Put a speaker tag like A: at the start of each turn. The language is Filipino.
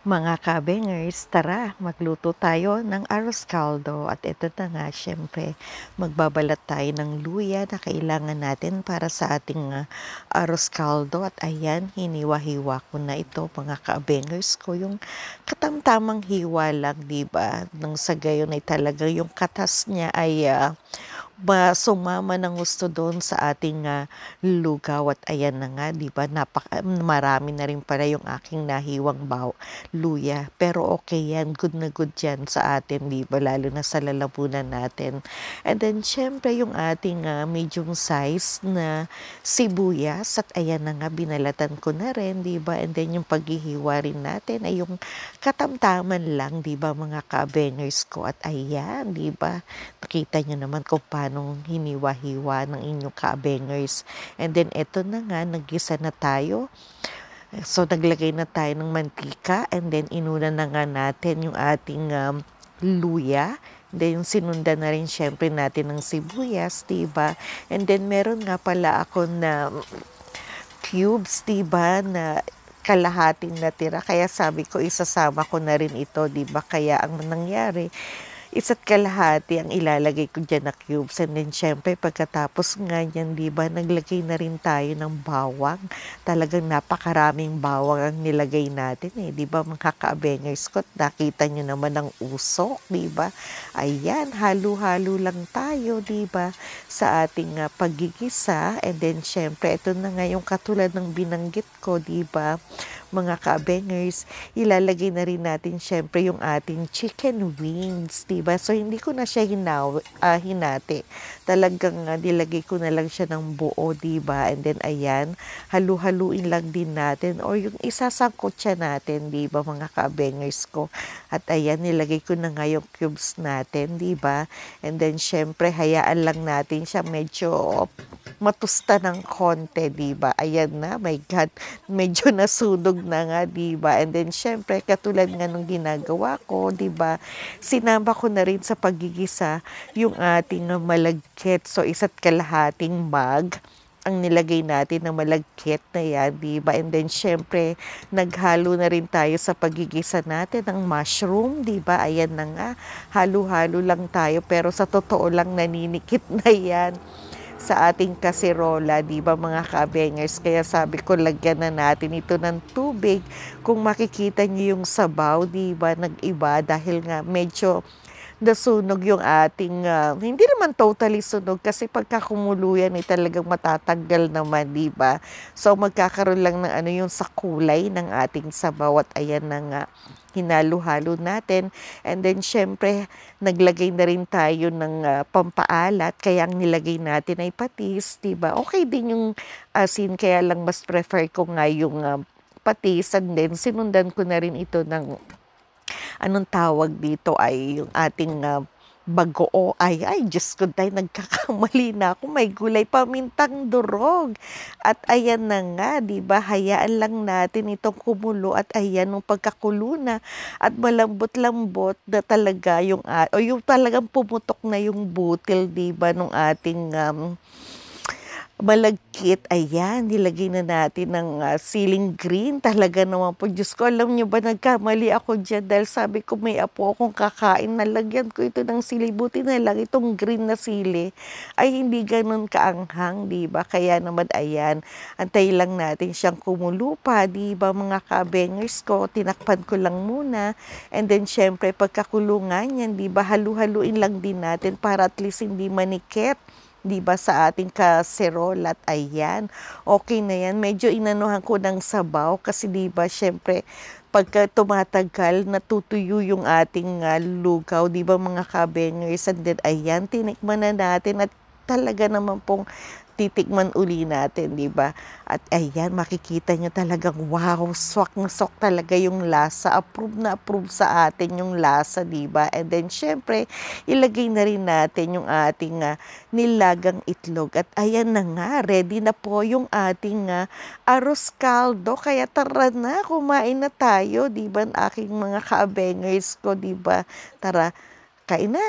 A: Mga kabengers, tara magluto tayo ng arroz caldo at ito na nga syempre magbabalat tayo ng luya na kailangan natin para sa ating arroz caldo at ayan hiniwa-hiwa ko na ito mga kabengers ko yung katamtamang hiwa lang, diba? Nang sa gayon ay talaga yung katas niya ay sumama ng gusto doon sa ating lugaw at ayan na nga, 'di ba? Marami na rin pala yung aking nahiwang luya. Pero okay yan, good na good yan sa atin, 'di ba? Lalo na sa lalamunan natin. And then syempre yung ating medium size na sibuyas at ayan na nga binalatan ko na rin, 'di ba? And then yung paghihiwa rin natin ay yung katamtaman lang, 'di ba mga ka-bangers ko? At ayan, 'di ba? Nakita nyo naman kung paano hiniwa-hiwa ng inyong ka-bangers. And then, eto na nga, naggisa na tayo. So, naglagay na tayo ng mantika. And then, inuna na nga natin yung ating luya. Then, sinundan na rin syempre natin ng sibuyas, diba? And then, meron nga pala ako na cubes, diba, na kalahating natira. Kaya sabi ko, isasama ko na rin ito, diba? Kaya ang nangyari, isa't kalahati ang ilalagay ko dyan na cubes. And then, syempre, pagkatapos nga yan, diba, naglagay na rin tayo ng bawang. Talagang napakaraming bawang ang nilagay natin, diba, mga ka-bangers ko. Nakita nyo naman ang usok, diba? Ayan, halo-halo lang tayo, diba, sa ating pagigisa. And then, syempre, ito na nga yung katulad ng binanggit ko, diba, mga ka-bangers, ilalagay na rin natin syempre yung ating chicken wings, diba? So, hindi ko na siya hinati. Talagang nilagay ko na lang siya ng buo, diba? And then, ayan, halu-haluin lang din natin or yung isasangkot siya natin, diba, mga ka-bangers ko. At ayan, nilagay ko na nga yung cubes natin, diba? And then, syempre, hayaan lang natin siya medyo matusta ng konti, diba? Ayan na, my God, medyo nasunog na nga, diba? And then, syempre, katulad nga nung ginagawa ko, diba? Sinama ko na rin sa pagigisa yung ating malagkit. So, isa't kalahating mug ang nilagay natin na malagkit na yan, diba? And then, syempre, naghalo na rin tayo sa pagigisa natin ng mushroom, diba? Ayan na nga, halo-halo lang tayo, pero sa totoo lang naninikit na yan sa ating kaserola, di ba mga ka-bangers? Kaya sabi ko, lagyan na natin ito ng tubig. Kung makikita niyo yung sabaw, di ba, nag-iba dahil nga medyo nasunog yung ating, hindi naman totally sunog kasi pagkakumuluyan ay talagang matatanggal naman, di ba? So magkakaroon lang ng yung sa kulay ng ating sabaw at ayan na nga, hinalo-halo natin. And then syempre, naglagay na rin tayo ng pampaalat, kaya ang nilagay natin ay patis, di ba? Okay din yung asin, kaya lang mas prefer ko nga yung patis. And then sinundan ko na rin ito ng anong tawag dito ay yung ating bagoo. Ay, Diyos ko, dahil nagkakamali na ako. May gulay, pamintang durog. At ayan na nga, di ba? Hayaan lang natin itong kumulo at ayan, nung pagkakulo na at malambot-lambot na talaga yung, o yung talagang pumutok na yung butil, di ba, nung ating malagkit, ayan, nilagay na natin ng siling green. Talaga naman po, Diyos ko, alam niyo ba, nagkamali ako dyan dahil sabi ko may apo akong kakain, nalagyan ko ito ng sili. Buti na lang itong green na sili ay hindi ganun kaanghang, di ba? Kaya naman, ayan, antay lang natin siyang kumulo pa, di ba mga ka-bangers ko, tinakpan ko lang muna. And then, syempre, pagkakulungan yan, di ba, halu-haluin lang din natin para at least hindi manikit, diba, sa ating kaserol. At ayan, okay na yan. Medyo inanuhan ko ng sabaw kasi diba, syempre, pagka tumatagal, natutuyo yung ating lugaw, diba mga ka-bangers. And then, ayan, tinikman na natin at talaga naman pong titikman uli natin, di ba? At ayan, makikita nyo talagang wow, swak na swak talaga yung lasa. Approve na approve sa atin yung lasa, di ba? And then, syempre, ilagay na rin natin yung ating nilagang itlog. At ayan na nga, ready na po yung ating arroz caldo. Kaya tara na, kumain na tayo, di ba? Aking mga ka-bangers ko, di ba? Tara, kain na.